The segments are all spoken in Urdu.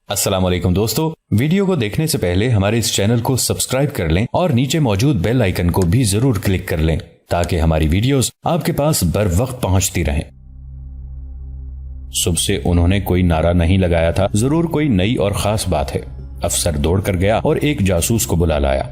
السلام علیکم دوستو، ویڈیو کو دیکھنے سے پہلے ہمارے اس چینل کو سبسکرائب کر لیں اور نیچے موجود بیل آئیکن کو بھی ضرور کلک کر لیں تاکہ ہماری ویڈیوز آپ کے پاس بر وقت پہنچتی رہیں۔ صبح سے انہوں نے کوئی نعرہ نہیں لگایا تھا، ضرور کوئی نئی اور خاص بات ہے۔ افسر دوڑ کر گیا اور ایک جاسوس کو بلا لایا۔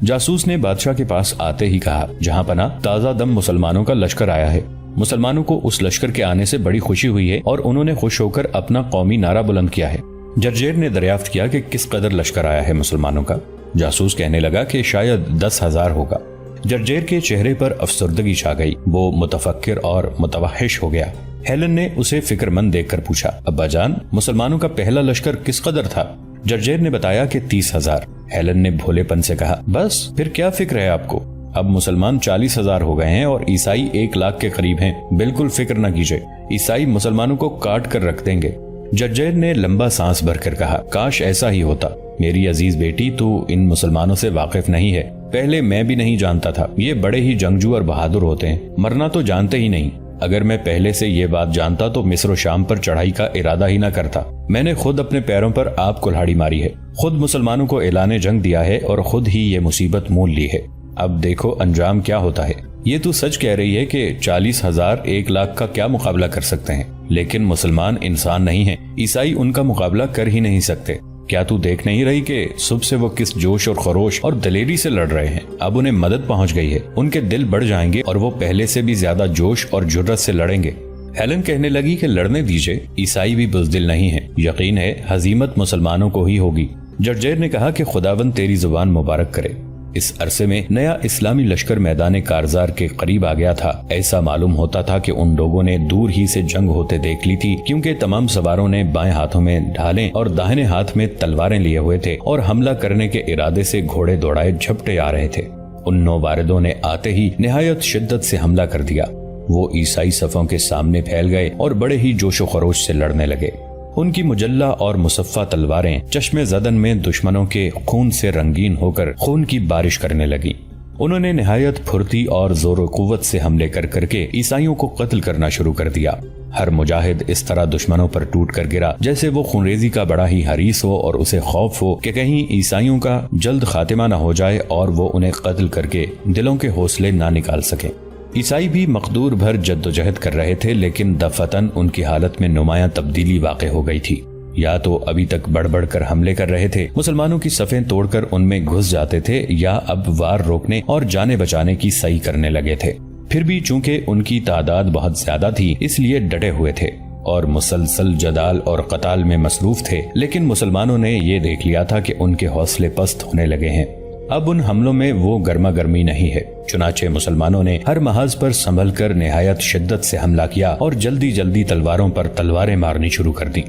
جاسوس نے بادشاہ کے پاس آتے ہی کہا، جہاں پناہ تازہ دم مسلمانوں کا لشکر آیا ہے۔ مسلمانوں کو اس لشکر کے آنے سے بڑی خوشی ہوئی ہے اور انہوں نے خوش ہو کر اپنا قومی نعرہ بلند کیا ہے۔ جرجیر نے دریافت کیا کہ کس قدر لشکر آیا ہے مسلمانوں کا۔ جاسوس کہنے لگا کہ شاید 10,000 ہوگا۔ جرجیر کے چہرے پر افسردگی چھا گئی، وہ متفکر اور متوحش ہو گیا۔ ہیلن نے اسے فکر مند دیکھ کر پوچھا، ابا جان، مسلمانوں کا پہلا لشکر کس قدر تھا؟ جرجیر نے بتایا کہ 30,000۔ ہیلن نے بھولے پن سے کہا، بس پھر کیا فکر ہے آپ کو؟ اب مسلمان 40,000 ہو گئے ہیں اور عیسائی 1,00,000 کے قریب ہیں۔ بالکل فکر نہ کیجئے، عیسائی مسلمانوں کو کاٹ کر رکھ دیں گے۔ جرجیر نے لمبا سانس بھر کر کہا، کاش ایسا ہی ہوتا۔ میری عزیز بیٹی، تو ان مسلمانوں سے واقف نہیں ہے۔ پہلے میں بھی نہیں جانتا تھا، یہ بڑے ہی جنگجو اور بہادر ہوتے ہیں، مرنا تو جانتے ہی نہیں۔ اگر میں پہلے سے یہ بات جانتا تو مصر و شام پر چڑھائی کا ارادہ ہی نہ کرتا۔ میں نے خود اپنے پیروں پر آپ کلہاڑی ماری ہے، خود مسلمانوں کو اعلان جنگ دیا ہے اور خود ہی یہ مصیبت مول لی ہے۔ اب دیکھو انجام کیا ہوتا ہے۔ یہ تو سچ کہہ رہی ہے کہ 40,000 1,00,000 کا کیا مقابلہ کر سکتے ہیں، لیکن مسلمان انسان نہیں ہیں، عیسائی ان کا مقابلہ کر ہی نہیں سکتے۔ کیا تو دیکھ نہیں رہی کہ صبح سے وہ کس جوش اور خروش اور دلیری سے لڑ رہے ہیں؟ اب انہیں مدد پہنچ گئی ہے، ان کے دل بڑھ جائیں گے اور وہ پہلے سے بھی زیادہ جوش اور جرت سے لڑیں گے۔ ہیلن کہنے لگی کہ لڑنے دیجئے، عیسائی بھی بزدل نہیں ہیں، یقین ہے ہزیمت مسلمانوں کو ہی ہوگی۔ جرجیر نے کہا کہ خداوند تیری زبان مبارک کرے۔ اس عرصے میں نیا اسلامی لشکر میدان کارزار کے قریب آ گیا تھا۔ ایسا معلوم ہوتا تھا کہ ان لوگوں نے دور ہی سے جنگ ہوتے دیکھ لی تھی، کیونکہ تمام سواروں نے بائیں ہاتھوں میں ڈھالیں اور داہنے ہاتھ میں تلواریں لیے ہوئے تھے اور حملہ کرنے کے ارادے سے گھوڑے دوڑائے جھپٹے آ رہے تھے۔ ان نوواردوں نے آتے ہی نہایت شدت سے حملہ کر دیا۔ وہ عیسائی صفوں کے سامنے پھیل گئے اور بڑے ہی جوش و خروش سے لڑنے لگے۔ ان کی مجلہ اور مصفہ تلواریں چشم زدن میں دشمنوں کے خون سے رنگین ہو کر خون کی بارش کرنے لگیں۔ انہوں نے نہایت پھرتی اور زور و قوت سے حملے کر کے عیسائیوں کو قتل کرنا شروع کر دیا۔ ہر مجاہد اس طرح دشمنوں پر ٹوٹ کر گرا جیسے وہ خونریزی کا بڑا ہی حریص ہو اور اسے خوف ہو کہ کہیں عیسائیوں کا جلد خاتمہ نہ ہو جائے اور وہ انہیں قتل کر کے دلوں کے حوصلے نہ نکال سکیں۔ عیسائی بھی مقدور بھر جد و جہد کر رہے تھے، لیکن دفتن ان کی حالت میں نمایاں تبدیلی واقع ہو گئی تھی۔ یا تو ابھی تک بڑھ بڑھ کر حملے کر رہے تھے، مسلمانوں کی صفیں توڑ کر ان میں گھس جاتے تھے، یا اب وار روکنے اور جانے بچانے کی سعی کرنے لگے تھے۔ پھر بھی چونکہ ان کی تعداد بہت زیادہ تھی، اس لیے ڈٹے ہوئے تھے اور مسلسل جدال اور قتال میں مصروف تھے، لیکن مسلمانوں نے یہ دیکھ لیا تھا کہ ان کے حوصلے پست ہونے لگے ہیں۔ اب ان حملوں میں وہ گرما گرمی نہیں ہے، چنانچہ مسلمانوں نے ہر محاذ پر سنبھل کر نہایت شدت سے حملہ کیا اور جلدی جلدی تلواروں پر تلواریں مارنی شروع کر دی۔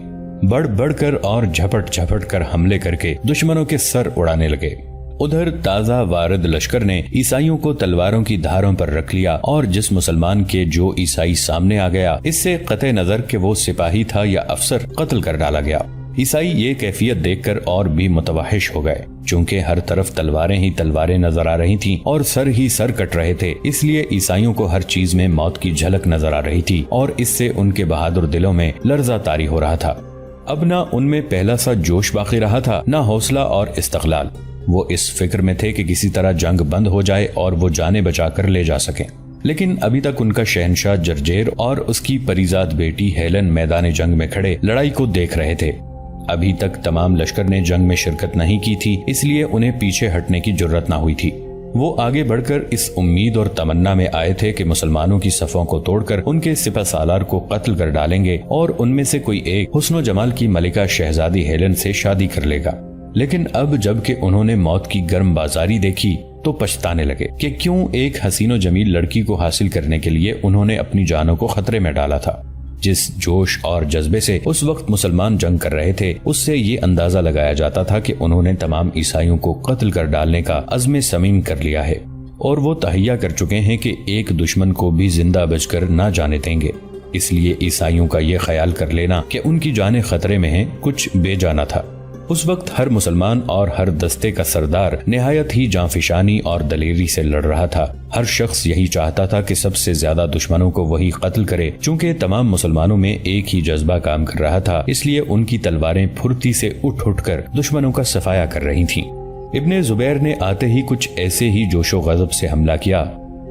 بڑھ بڑھ کر اور جھپٹ جھپٹ کر حملے کر کے دشمنوں کے سر اڑانے لگے۔ ادھر تازہ وارد لشکر نے عیسائیوں کو تلواروں کی دھاروں پر رکھ لیا اور جس مسلمان کے جو عیسائی سامنے آ گیا، اس سے قطع نظر کہ وہ سپاہی تھا یا افسر، قتل کر ڈالا گیا۔ عیسائی یہ کیفیت دیکھ کر اور بھی متوحش ہو گئے، چونکہ ہر طرف تلواریں ہی تلواریں نظر آ رہی تھیں اور سر ہی سر کٹ رہے تھے، اس لیے عیسائیوں کو ہر چیز میں موت کی جھلک نظر آ رہی تھی اور اس سے ان کے بہادر دلوں میں لرزہ طاری ہو رہا تھا۔ اب نہ ان میں پہلا سا جوش باقی رہا تھا، نہ حوصلہ اور استقلال۔ وہ اس فکر میں تھے کہ کسی طرح جنگ بند ہو جائے اور وہ جانے بچا کر لے جا سکیں، لیکن ابھی تک ان کا شہنشاہ جرجیر اور اس کی پریزاد بیٹی ہیلن میدان جنگ میں کھڑے لڑائی کو دیکھ رہے تھے۔ ابھی تک تمام لشکر نے جنگ میں شرکت نہیں کی تھی، اس لیے انہیں پیچھے ہٹنے کی جرت نہ ہوئی تھی۔ وہ آگے بڑھ کر اس امید اور تمنا میں آئے تھے کہ مسلمانوں کی صفوں کو توڑ کر ان کے سپہ سالار کو قتل کر ڈالیں گے اور ان میں سے کوئی ایک حسن و جمال کی ملکہ شہزادی ہیلن سے شادی کر لے گا۔ لیکن اب جب کہ انہوں نے موت کی گرم بازاری دیکھی تو پچھتانے لگے کہ کیوں ایک حسین و جمیل لڑکی کو حاصل کرنے کے لیے انہوں نے اپنی جانوں کو خطرے میں ڈالا تھا۔ جس جوش اور جذبے سے اس وقت مسلمان جنگ کر رہے تھے، اس سے یہ اندازہ لگایا جاتا تھا کہ انہوں نے تمام عیسائیوں کو قتل کر ڈالنے کا عزم سمیم کر لیا ہے اور وہ تہیا کر چکے ہیں کہ ایک دشمن کو بھی زندہ بچ کر نہ جانے دیں گے۔ اس لیے عیسائیوں کا یہ خیال کر لینا کہ ان کی جانیں خطرے میں ہیں کچھ بے جانا تھا۔ اس وقت ہر مسلمان اور ہر دستے کا سردار نہایت ہی جانفشانی اور دلیری سے لڑ رہا تھا۔ ہر شخص یہی چاہتا تھا کہ سب سے زیادہ دشمنوں کو وہی قتل کرے۔ چونکہ تمام مسلمانوں میں ایک ہی جذبہ کام کر رہا تھا، اس لیے ان کی تلواریں پھرتی سے اٹھ اٹھ کر دشمنوں کا صفایا کر رہی تھیں۔ ابن زبیر نے آتے ہی کچھ ایسے ہی جوش و غضب سے حملہ کیا۔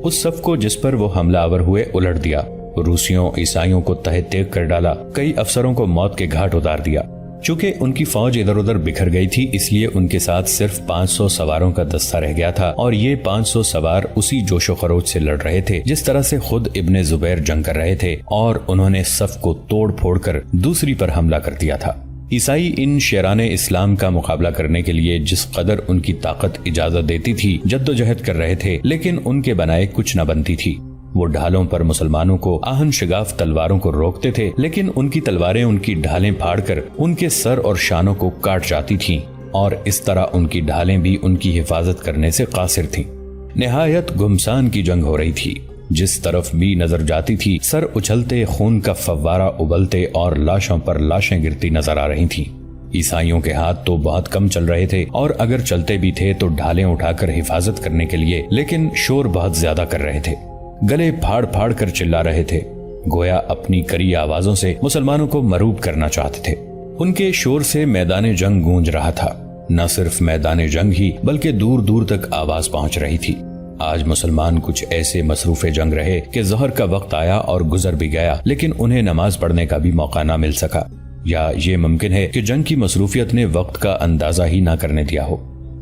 اس صف کو جس پر وہ حملہ آور ہوئے الٹ دیا، روسیوں عیسائیوں کو تہہ تیگ کر ڈالا، کئی افسروں کو موت کے گھاٹ اتار دیا۔ چونکہ ان کی فوج ادھر ادھر بکھر گئی تھی، اس لیے ان کے ساتھ صرف 500 سواروں کا دستہ رہ گیا تھا، اور یہ 500 سوار اسی جوش و خروش سے لڑ رہے تھے جس طرح سے خود ابن زبیر جنگ کر رہے تھے، اور انہوں نے صف کو توڑ پھوڑ کر دوسری پر حملہ کر دیا تھا۔ عیسائی ان شیران اسلام کا مقابلہ کرنے کے لیے جس قدر ان کی طاقت اجازت دیتی تھی جدوجہد کر رہے تھے، لیکن ان کے بنائے کچھ نہ بنتی تھی۔ وہ ڈھالوں پر مسلمانوں کو آہن شگاف تلواروں کو روکتے تھے، لیکن ان کی تلواریں ان کی ڈھالیں پھاڑ کر ان کے سر اور شانوں کو کاٹ جاتی تھیں، اور اس طرح ان کی ڈھالیں بھی ان کی حفاظت کرنے سے قاصر تھیں۔ نہایت گھمسان کی جنگ ہو رہی تھی، جس طرف بھی نظر جاتی تھی سر اچھلتے، خون کا فوارہ ابلتے اور لاشوں پر لاشیں گرتی نظر آ رہی تھیں۔ عیسائیوں کے ہاتھ تو بہت کم چل رہے تھے، اور اگر چلتے بھی تھے تو ڈھالیں اٹھا کر حفاظت کرنے کے لیے، لیکن شور بہت زیادہ کر رہے تھے، گلے پھاڑ پھاڑ کر چلا رہے تھے، گویا اپنی کری آوازوں سے مسلمانوں کو مروب کرنا چاہتے تھے۔ ان کے شور سے میدان جنگ گونج رہا تھا، نہ صرف میدان جنگ ہی بلکہ دور دور تک آواز پہنچ رہی تھی۔ آج مسلمان کچھ ایسے مصروف جنگ رہے کہ ظہر کا وقت آیا اور گزر بھی گیا، لیکن انہیں نماز پڑھنے کا بھی موقع نہ مل سکا، یا یہ ممکن ہے کہ جنگ کی مصروفیت نے وقت کا اندازہ ہی نہ کرنے دیا ہو۔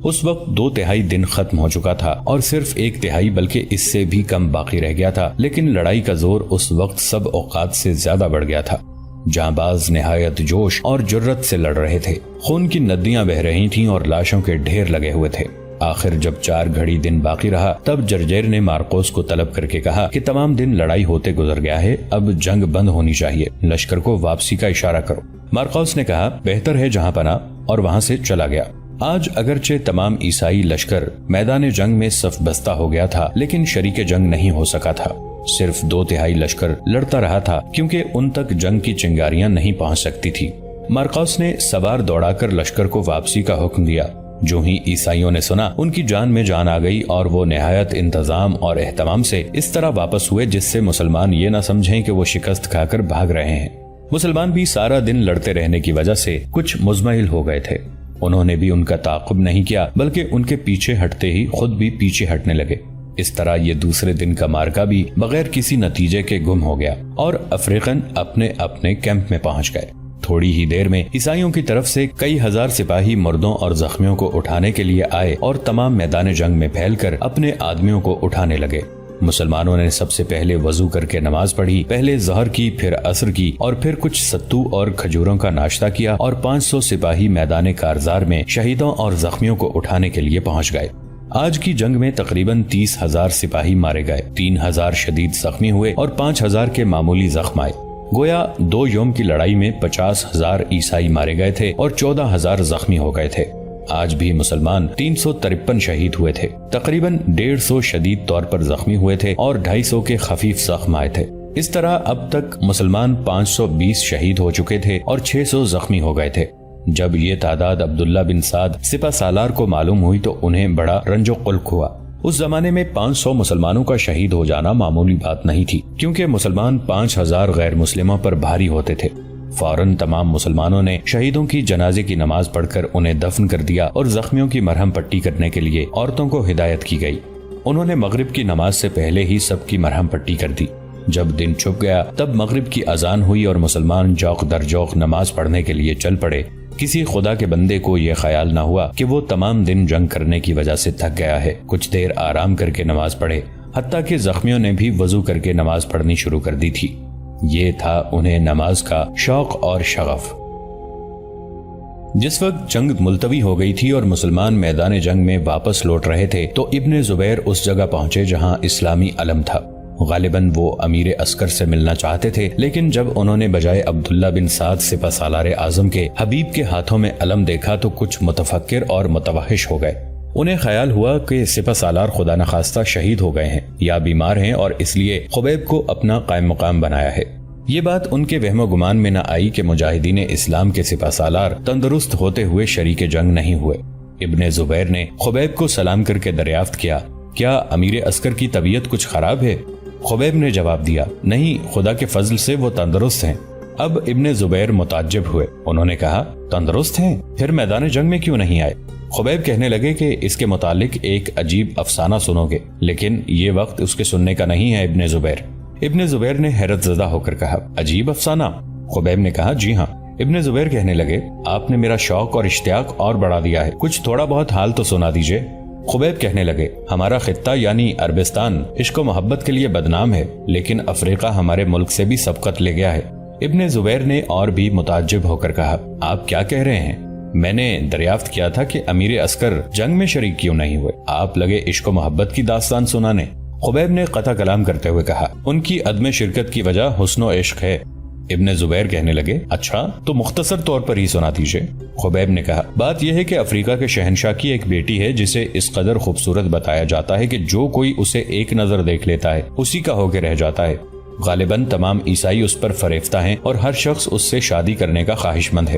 اس وقت 2/3 دن ختم ہو چکا تھا اور صرف 1/3 بلکہ اس سے بھی کم باقی رہ گیا تھا، لیکن لڑائی کا زور اس وقت سب اوقات سے زیادہ بڑھ گیا تھا۔ جانباز نہایت جوش اور جرت سے لڑ رہے تھے، خون کی ندیاں بہ رہی تھیں اور لاشوں کے ڈھیر لگے ہوئے تھے۔ آخر جب 4 گھڑی دن باقی رہا تب جرجیر نے مارکوس کو طلب کر کے کہا کہ تمام دن لڑائی ہوتے گزر گیا ہے، اب جنگ بند ہونی چاہیے، لشکر کو واپسی کا اشارہ کرو۔ مارکوس نے کہا بہتر ہے جہاں پناہ، اور وہاں سے چلا گیا۔ آج اگرچہ تمام عیسائی لشکر میدان جنگ میں صف بستہ ہو گیا تھا، لیکن شریک جنگ نہیں ہو سکا تھا۔ صرف 2/3 لشکر لڑتا رہا تھا، کیونکہ ان تک جنگ کی چنگاریاں نہیں پہنچ سکتی تھی۔ مارکوس نے سوار دوڑا کر لشکر کو واپسی کا حکم دیا۔ جو ہی عیسائیوں نے سنا، ان کی جان میں جان آ گئی، اور وہ نہایت انتظام اور اہتمام سے اس طرح واپس ہوئے جس سے مسلمان یہ نہ سمجھیں کہ وہ شکست کھا کر بھاگ رہے ہیں۔ مسلمان بھی سارا دن لڑتے رہنے کی وجہ سے کچھ مزمحل ہو گئے تھے۔ انہوں نے بھی ان کا تعاقب نہیں کیا، بلکہ ان کے پیچھے ہٹتے ہی خود بھی پیچھے ہٹنے لگے۔ اس طرح یہ دوسرے دن کا مارکا بھی بغیر کسی نتیجے کے گم ہو گیا، اور افریقن اپنے اپنے کیمپ میں پہنچ گئے۔ تھوڑی ہی دیر میں عیسائیوں کی طرف سے کئی ہزار سپاہی مردوں اور زخمیوں کو اٹھانے کے لیے آئے اور تمام میدان جنگ میں پھیل کر اپنے آدمیوں کو اٹھانے لگے۔ مسلمانوں نے سب سے پہلے وضو کر کے نماز پڑھی، پہلے ظہر کی، پھر عصر کی، اور پھر کچھ ستو اور کھجوروں کا ناشتہ کیا، اور 500 سپاہی میدان کارزار میں شہیدوں اور زخمیوں کو اٹھانے کے لیے پہنچ گئے۔ آج کی جنگ میں تقریباً 30,000 سپاہی مارے گئے، 3,000 شدید زخمی ہوئے اور 5,000 کے معمولی زخم آئے۔ گویا 2 یوم کی لڑائی میں 50,000 عیسائی مارے گئے تھے اور 14,000 زخمی ہو گئے تھے۔ آج بھی مسلمان 353 شہید ہوئے تھے، تقریباً 150 شدید طور پر زخمی ہوئے تھے اور 250 کے خفیف زخم آئے تھے۔ اس طرح اب تک مسلمان 520 شہید ہو چکے تھے اور 600 زخمی ہو گئے تھے۔ جب یہ تعداد عبداللہ بن سعد سپہ سالار کو معلوم ہوئی تو انہیں بڑا رنج و قلق ہوا۔ اس زمانے میں 500 مسلمانوں کا شہید ہو جانا معمولی بات نہیں تھی، کیونکہ مسلمان 5,000 غیر مسلموں پر بھاری ہوتے تھے۔ فوراً تمام مسلمانوں نے شہیدوں کی جنازے کی نماز پڑھ کر انہیں دفن کر دیا، اور زخمیوں کی مرہم پٹی کرنے کے لیے عورتوں کو ہدایت کی گئی۔ انہوں نے مغرب کی نماز سے پہلے ہی سب کی مرہم پٹی کر دی۔ جب دن چھپ گیا تب مغرب کی اذان ہوئی اور مسلمان جوق در جوق نماز پڑھنے کے لیے چل پڑے۔ کسی خدا کے بندے کو یہ خیال نہ ہوا کہ وہ تمام دن جنگ کرنے کی وجہ سے تھک گیا ہے، کچھ دیر آرام کر کے نماز پڑھے، حتیٰ کہ زخمیوں نے بھی وضو کر کے نماز پڑھنی شروع کر دی تھی۔ یہ تھا انہیں نماز کا شوق اور شغف۔ جس وقت جنگ ملتوی ہو گئی تھی اور مسلمان میدان جنگ میں واپس لوٹ رہے تھے تو ابن زبیر اس جگہ پہنچے جہاں اسلامی علم تھا۔ غالباً وہ امیر عسکر سے ملنا چاہتے تھے، لیکن جب انہوں نے بجائے عبداللہ بن سعد سپہ سالار اعظم کے حبیب کے ہاتھوں میں علم دیکھا تو کچھ متفکر اور متوحش ہو گئے۔ انہیں خیال ہوا کہ سپہ سالار خدا نخواستہ شہید ہو گئے ہیں یا بیمار ہیں، اور اس لیے خبیب کو اپنا قائم مقام بنایا ہے۔ یہ بات ان کے وہم و گمان میں نہ آئی کہ مجاہدین اسلام کے سپہ سالار تندرست ہوتے ہوئے شریک جنگ نہیں ہوئے۔ ابن زبیر نے خبیب کو سلام کر کے دریافت کیا، کیا امیر عسکر کی طبیعت کچھ خراب ہے؟ خبیب نے جواب دیا، نہیں، خدا کے فضل سے وہ تندرست ہیں۔ اب ابن زبیر متعجب ہوئے، انہوں نے کہا، تندرست ہیں؟ پھر میدان جنگ میں کیوں نہیں آئے؟ خبیب کہنے لگے کہ اس کے متعلق ایک عجیب افسانہ سنو گے، لیکن یہ وقت اس کے سننے کا نہیں ہے ابن زبیر۔ ابن زبیر نے حیرت زدہ ہو کر کہا، عجیب افسانہ؟ خبیب نے کہا، جی ہاں۔ ابن زبیر کہنے لگے، آپ نے میرا شوق اور اشتیاق اور بڑھا دیا ہے، کچھ تھوڑا بہت حال تو سنا دیجئے۔ خبیب کہنے لگے، ہمارا خطہ یعنی عربستان عشق و محبت کے لیے بدنام ہے، لیکن افریقہ ہمارے ملک سے بھی سبقت لے گیا ہے۔ ابن زبیر نے اور بھی متعجب ہو کر کہا، آپ کیا کہہ رہے ہیں؟ میں نے دریافت کیا تھا کہ امیر عسکر جنگ میں شریک کیوں نہیں ہوئے، آپ لگے عشق و محبت کی داستان سنانے۔ خبیب نے قطع کلام کرتے ہوئے کہا، ان کی عدم شرکت کی وجہ حسن و عشق ہے۔ ابن زبیر کہنے لگے، اچھا تو مختصر طور پر ہی سنا دیجئے۔ خبیب نے کہا، بات یہ ہے کہ افریقہ کے شہنشاہ کی ایک بیٹی ہے جسے اس قدر خوبصورت بتایا جاتا ہے کہ جو کوئی اسے ایک نظر دیکھ لیتا ہے اسی کا ہو کے رہ جاتا ہے۔ غالباً تمام عیسائی اس پر فریفتہ ہیں اور ہر شخص اس سے شادی کرنے کا خواہش مند ہے۔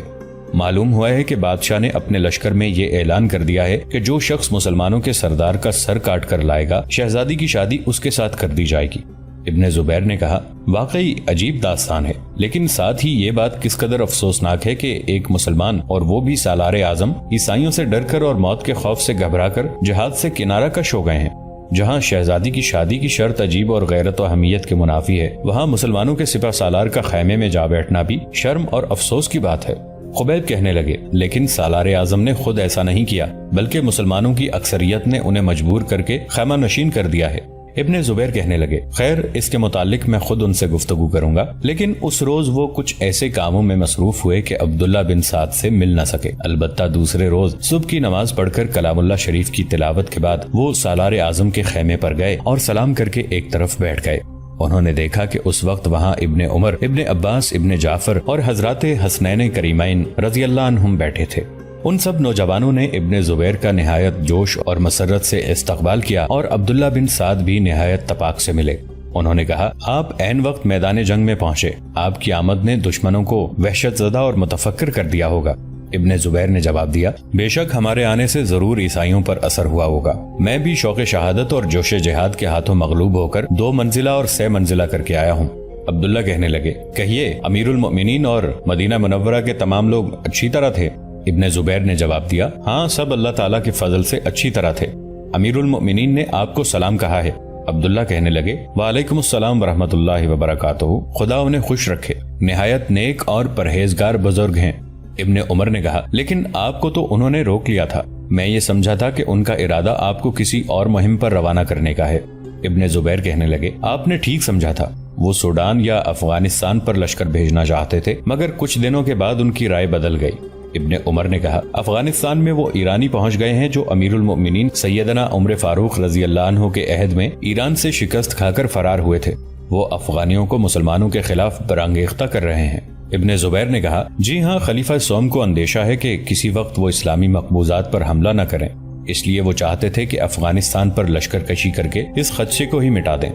معلوم ہوا ہے کہ بادشاہ نے اپنے لشکر میں یہ اعلان کر دیا ہے کہ جو شخص مسلمانوں کے سردار کا سر کاٹ کر لائے گا، شہزادی کی شادی اس کے ساتھ کر دی جائے گی۔ ابن زبیر نے کہا، واقعی عجیب داستان ہے، لیکن ساتھ ہی یہ بات کس قدر افسوسناک ہے کہ ایک مسلمان، اور وہ بھی سالار اعظم، عیسائیوں سے ڈر کر اور موت کے خوف سے گھبرا کر جہاد سے کنارہ کش ہو گئے ہیں۔ جہاں شہزادی کی شادی کی شرط عجیب اور غیرت و اہمیت کے منافی ہے، وہاں مسلمانوں کے سپہ سالار کا خیمے میں جا بیٹھنا بھی شرم اور افسوس کی بات ہے۔ خبیب کہنے لگے، لیکن سالار اعظم نے خود ایسا نہیں کیا، بلکہ مسلمانوں کی اکثریت نے انہیں مجبور کر کے خیمہ نشین کر دیا ہے۔ ابن زبیر کہنے لگے، خیر، اس کے متعلق میں خود ان سے گفتگو کروں گا، لیکن اس روز وہ کچھ ایسے کاموں میں مصروف ہوئے کہ عبداللہ بن سعد سے مل نہ سکے۔ البتہ دوسرے روز صبح کی نماز پڑھ کر کلام اللہ شریف کی تلاوت کے بعد وہ سالار اعظم کے خیمے پر گئے اور سلام کر کے ایک طرف بیٹھ گئے۔ انہوں نے دیکھا کہ اس وقت وہاں ابن عمر، ابن عباس، ابن جعفر اور حضرات حسنین کریمین رضی اللہ عنہم بیٹھے تھے۔ ان سب نوجوانوں نے ابن زبیر کا نہایت جوش اور مسرت سے استقبال کیا اور عبداللہ بن سعد بھی نہایت تپاک سے ملے۔ انہوں نے کہا، آپ عین وقت میدان جنگ میں پہنچے، آپ کی آمد نے دشمنوں کو وحشت زدہ اور متفکر کر دیا ہوگا۔ ابن زبیر نے جواب دیا، بے شک ہمارے آنے سے ضرور عیسائیوں پر اثر ہوا ہوگا، میں بھی شوق شہادت اور جوش جہاد کے ہاتھوں مغلوب ہو کر 2 منزلہ اور 6 منزلہ کر کے آیا ہوں۔ عبداللہ کہنے لگے، کہیے امیر المؤمنین اور مدینہ منورہ کے تمام لوگ اچھی طرح تھے؟ ابن زبیر نے جواب دیا، ہاں، سب اللہ تعالیٰ کے فضل سے اچھی طرح تھے۔ امیر المؤمنین نے آپ کو سلام کہا ہے۔ عبداللہ کہنے لگے، وعلیکم السلام ورحمۃ اللہ وبرکاتہ، خدا انہیں خوش رکھے، نہایت نیک اور پرہیزگار بزرگ ہیں۔ ابن عمر نے کہا، لیکن آپ کو تو انہوں نے روک لیا تھا، میں یہ سمجھا تھا کہ ان کا ارادہ آپ کو کسی اور مہم پر روانہ کرنے کا ہے۔ ابن زبیر کہنے لگے، آپ نے ٹھیک سمجھا تھا، وہ سوڈان یا افغانستان پر لشکر بھیجنا چاہتے تھے، مگر کچھ دنوں کے بعد ان کی رائے بدل گئی۔ ابن عمر نے کہا، افغانستان میں وہ ایرانی پہنچ گئے ہیں جو امیر المؤمنین سیدنا عمر فاروق رضی اللہ عنہ کے عہد میں ایران سے شکست کھا کر فرار ہوئے تھے، وہ افغانیوں کو مسلمانوں کے خلاف برانگیختہ کر رہے ہیں۔ ابن زبیر نے کہا، جی ہاں، خلیفہ سوم کو اندیشہ ہے کہ کسی وقت وہ اسلامی مقبوضات پر حملہ نہ کریں، اس لیے وہ چاہتے تھے کہ افغانستان پر لشکر کشی کر کے اس خدشے کو ہی مٹا دیں۔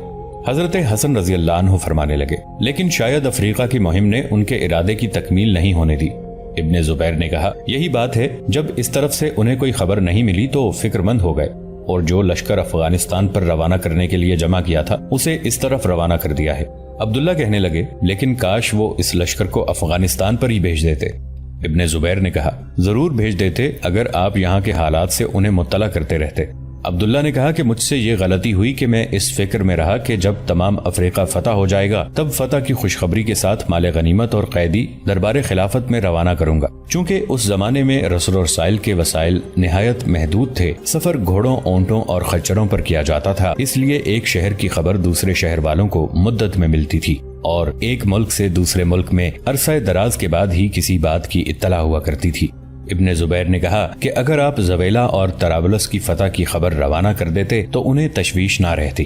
حضرت حسن رضی اللہ عنہ فرمانے لگے، لیکن شاید افریقہ کی مہم نے ان کے ارادے کی تکمیل نہیں ہونے دی۔ ابن زبیر نے کہا، یہی بات ہے، جب اس طرف سے انہیں کوئی خبر نہیں ملی تو فکر مند ہو گئے اور جو لشکر افغانستان پر روانہ کرنے کے لیے جمع کیا تھا اسے اس طرف روانہ کر دیا ہے۔ عبداللہ کہنے لگے، لیکن کاش وہ اس لشکر کو افغانستان پر ہی بھیج دیتے۔ ابن زبیر نے کہا، ضرور بھیج دیتے اگر آپ یہاں کے حالات سے انہیں مطلع کرتے رہتے۔ عبداللہ نے کہا کہ مجھ سے یہ غلطی ہوئی کہ میں اس فکر میں رہا کہ جب تمام افریقہ فتح ہو جائے گا تب فتح کی خوشخبری کے ساتھ مال غنیمت اور قیدی دربار خلافت میں روانہ کروں گا۔ چونکہ اس زمانے میں رسل و رسائل کے وسائل نہایت محدود تھے، سفر گھوڑوں، اونٹوں اور خچروں پر کیا جاتا تھا، اس لیے ایک شہر کی خبر دوسرے شہر والوں کو مدت میں ملتی تھی اور ایک ملک سے دوسرے ملک میں عرصہ دراز کے بعد ہی کسی بات کی اطلاع ہوا کرتی تھی۔ ابن زبیر نے کہا کہ اگر آپ زویلا اور طرابلس کی فتح کی خبر روانہ کر دیتے تو انہیں تشویش نہ رہتی۔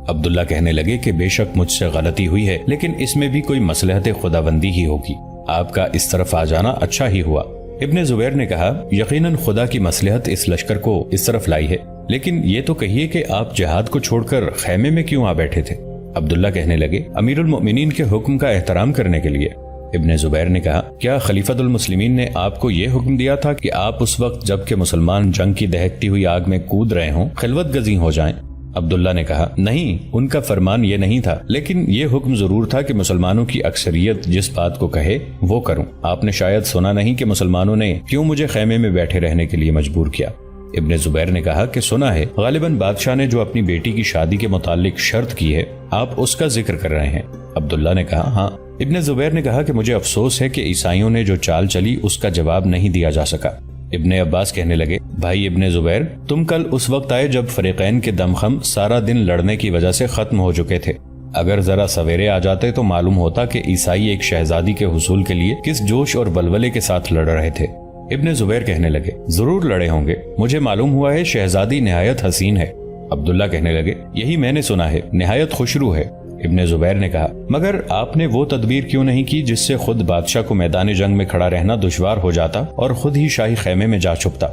عبداللہ کہنے لگے کہ بے شک مجھ سے غلطی ہوئی ہے، لیکن اس میں بھی کوئی مصلحت خداوندی ہی ہوگی، آپ کا اس طرف آ جانا اچھا ہی ہوا۔ ابن زبیر نے کہا، یقیناً خدا کی مصلحت اس لشکر کو اس طرف لائی ہے، لیکن یہ تو کہیے کہ آپ جہاد کو چھوڑ کر خیمے میں کیوں آ بیٹھے تھے؟ عبداللہ کہنے لگے امیر المؤمنین کے حکم کا احترام کرنے کے لیے۔ ابن زبیر نے کہا کیا خلیفۃ المسلمین نے آپ کو یہ حکم دیا تھا کہ آپ اس وقت جب کہ مسلمان جنگ کی دہکتی ہوئی آگ میں کود رہے ہوں خلوت گزین ہو جائیں؟ عبداللہ نے کہا نہیں، ان کا فرمان یہ نہیں تھا، لیکن یہ حکم ضرور تھا کہ مسلمانوں کی اکثریت جس بات کو کہے وہ کروں۔ آپ نے شاید سنا نہیں کہ مسلمانوں نے کیوں مجھے خیمے میں بیٹھے رہنے کے لیے مجبور کیا؟ ابن زبیر نے کہا کہ سنا ہے، غالباً بادشاہ نے جو اپنی بیٹی کی شادی کے متعلق شرط کی ہے آپ اس کا ذکر کر رہے ہیں۔ عبداللہ نے کہا ہاں۔ ابن زبیر نے کہا کہ مجھے افسوس ہے کہ عیسائیوں نے جو چال چلی اس کا جواب نہیں دیا جا سکا۔ ابن عباس کہنے لگے بھائی ابن زبیر، تم کل اس وقت آئے جب فریقین کے دمخم سارا دن لڑنے کی وجہ سے ختم ہو چکے تھے۔ اگر ذرا سویرے آ جاتے تو معلوم ہوتا کہ عیسائی ایک شہزادی کے حصول کے لیے کس جوش اور بلولے کے ساتھ لڑ رہے تھے۔ ابن زبیر کہنے لگے ضرور لڑے ہوں گے، مجھے معلوم ہوا ہے شہزادی نہایت حسین ہے۔ عبداللہ کہنے لگے یہی میں نے سنا ہے، نہایت خوشرو ہے۔ ابن زبیر نے کہا مگر آپ نے وہ تدبیر کیوں نہیں کی جس سے خود بادشاہ کو میدان جنگ میں کھڑا رہنا دشوار ہو جاتا اور خود ہی شاہی خیمے میں جا چھپتا؟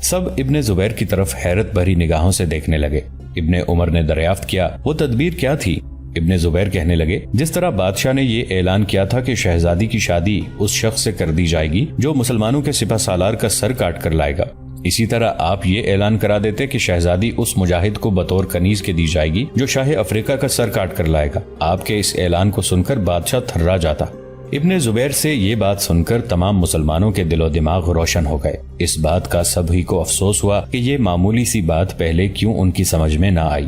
سب ابن زبیر کی طرف حیرت بھری نگاہوں سے دیکھنے لگے۔ ابن عمر نے دریافت کیا وہ تدبیر کیا تھی؟ ابن زبیر کہنے لگے جس طرح بادشاہ نے یہ اعلان کیا تھا کہ شہزادی کی شادی اس شخص سے کر دی جائے گی جو مسلمانوں کے سپہ سالار کا سر کاٹ کر لائے گا، اسی طرح آپ یہ اعلان کرا دیتے کہ شہزادی اس مجاہد کو بطور کنیز کے دی جائے گی جو شاہ افریقہ کا سر کاٹ کر لائے گا۔ آپ کے اس اعلان کو سن کر بادشاہ تھرا جاتا۔ ابن زبیر سے یہ بات سن کر تمام مسلمانوں کے دل و دماغ روشن ہو گئے۔ اس بات کا سبھی کو افسوس ہوا کہ یہ معمولی سی بات پہلے کیوں ان کی سمجھ میں نہ آئی۔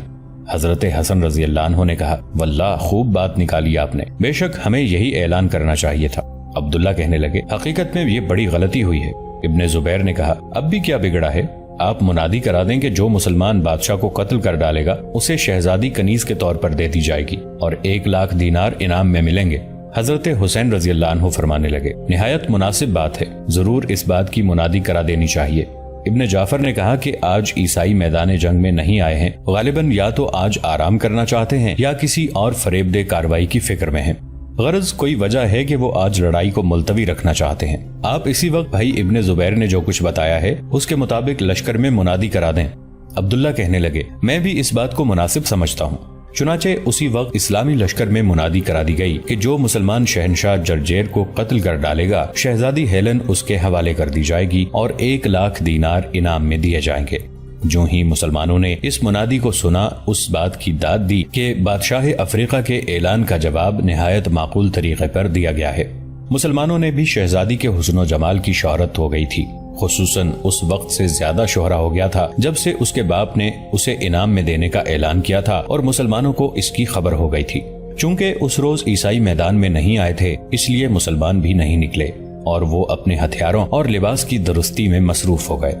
حضرت حسن رضی اللہ عنہ نے کہا واللہ خوب بات نکالی آپ نے، بے شک ہمیں یہی اعلان کرنا چاہیے تھا۔ عبداللہ کہنے لگے حقیقت میں یہ بڑی غلطی ہوئی ہے۔ ابن زبیر نے کہا اب بھی کیا بگڑا ہے، آپ منادی کرا دیں کہ جو مسلمان بادشاہ کو قتل کر ڈالے گا اسے شہزادی کنیز کے طور پر دے دی جائے گی اور 1,00,000 دینار انعام میں ملیں گے۔ حضرت حسین رضی اللہ عنہ فرمانے لگے نہایت مناسب بات ہے، ضرور اس بات کی منادی کرا دینی چاہیے۔ ابن جعفر نے کہا کہ آج عیسائی میدان جنگ میں نہیں آئے ہیں، غالباً یا تو آج آرام کرنا چاہتے ہیں یا کسی اور فریب دہ کارروائی کی فکر میں ہیں۔ غرض کوئی وجہ ہے کہ وہ آج لڑائی کو ملتوی رکھنا چاہتے ہیں۔ آپ اسی وقت بھائی ابن زبیر نے جو کچھ بتایا ہے اس کے مطابق لشکر میں منادی کرا دیں۔ عبداللہ کہنے لگے میں بھی اس بات کو مناسب سمجھتا ہوں۔ چنانچہ اسی وقت اسلامی لشکر میں منادی کرا دی گئی کہ جو مسلمان شہنشاہ جرجیر کو قتل کر ڈالے گا شہزادی ہیلن اس کے حوالے کر دی جائے گی اور 1,00,000 دینار انعام میں دیے جائیں گے۔ جو ہی مسلمانوں نے اس منادی کو سنا اس بات کی داد دی کہ بادشاہ افریقہ کے اعلان کا جواب نہایت معقول طریقے پر دیا گیا ہے۔ مسلمانوں نے بھی شہزادی کے حسن و جمال کی شہرت ہو گئی تھی، خصوصاً اس وقت سے زیادہ شہرہ ہو گیا تھا جب سے اس کے باپ نے اسے انعام میں دینے کا اعلان کیا تھا اور مسلمانوں کو اس کی خبر ہو گئی تھی۔ چونکہ اس روز عیسائی میدان میں نہیں آئے تھے اس لیے مسلمان بھی نہیں نکلے اور وہ اپنے ہتھیاروں اور لباس کی درستی میں مصروف ہو گئے۔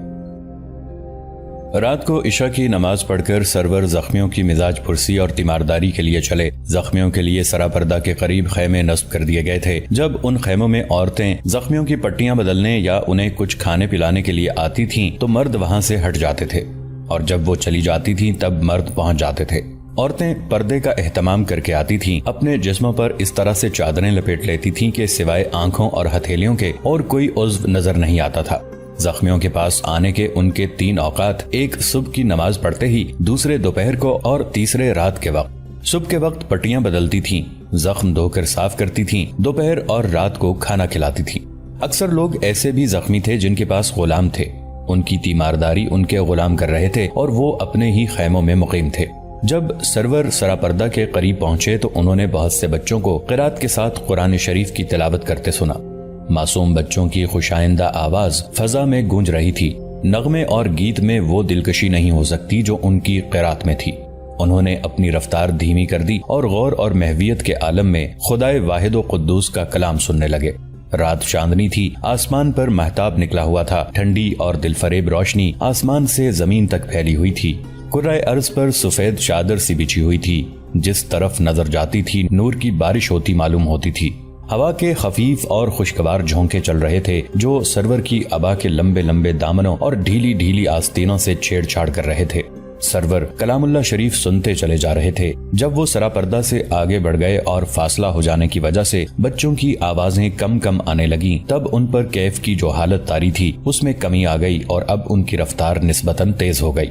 رات کو عشاء کی نماز پڑھ کر سرور زخمیوں کی مزاج پرسی اور تیمارداری کے لیے چلے۔ زخمیوں کے لیے سراپردہ کے قریب خیمے نصب کر دیے گئے تھے۔ جب ان خیموں میں عورتیں زخمیوں کی پٹیاں بدلنے یا انہیں کچھ کھانے پلانے کے لیے آتی تھیں تو مرد وہاں سے ہٹ جاتے تھے، اور جب وہ چلی جاتی تھیں تب مرد پہنچ جاتے تھے۔ عورتیں پردے کا اہتمام کر کے آتی تھیں، اپنے جسموں پر اس طرح سے چادریں لپیٹ لیتی تھیں کہ سوائے آنکھوں اور ہتھیلیوں کے اور کوئی عضو نظر نہیں آتا تھا۔ زخمیوں کے پاس آنے کے ان کے 3 اوقات، ایک صبح کی نماز پڑھتے ہی، دوسرے دوپہر کو اور تیسرے رات کے وقت۔ صبح کے وقت پٹیاں بدلتی تھیں، زخم دھو کر صاف کرتی تھیں، دوپہر اور رات کو کھانا کھلاتی تھیں۔ اکثر لوگ ایسے بھی زخمی تھے جن کے پاس غلام تھے، ان کی تیمارداری ان کے غلام کر رہے تھے اور وہ اپنے ہی خیموں میں مقیم تھے۔ جب سرور سراپردہ کے قریب پہنچے تو انہوں نے بہت سے بچوں کو قرات کے ساتھ قرآن شریف کی تلاوت کرتے سنا۔ معصوم بچوں کی خوشائندہ آواز فضا میں گونج رہی تھی۔ نغمے اور گیت میں وہ دلکشی نہیں ہو سکتی جو ان کی قرات میں تھی۔ انہوں نے اپنی رفتار دھیمی کر دی اور غور اور محویت کے عالم میں خدائے واحد و قدوس کا کلام سننے لگے۔ رات چاندنی تھی، آسمان پر مہتاب نکلا ہوا تھا، ٹھنڈی اور دلفریب روشنی آسمان سے زمین تک پھیلی ہوئی تھی۔ کرۂ ارض پر سفید چادر سی بچھی ہوئی تھی، جس طرف نظر جاتی تھی نور کی بارش ہوتی معلوم ہوتی تھی۔ ہوا کے خفیف اور خوشگوار جھونکے چل رہے تھے جو سرور کی ابا کے لمبے لمبے دامنوں اور ڈھیلی ڈھیلی آستینوں سے چھیڑ چھاڑ کر رہے تھے۔ سرور کلام اللہ شریف سنتے چلے جا رہے تھے۔ جب وہ سراپردہ سے آگے بڑھ گئے اور فاصلہ ہو جانے کی وجہ سے بچوں کی آوازیں کم کم آنے لگیں، تب ان پر کیف کی جو حالت طاری تھی اس میں کمی آ گئی اور اب ان کی رفتار نسبتاً تیز ہو گئی۔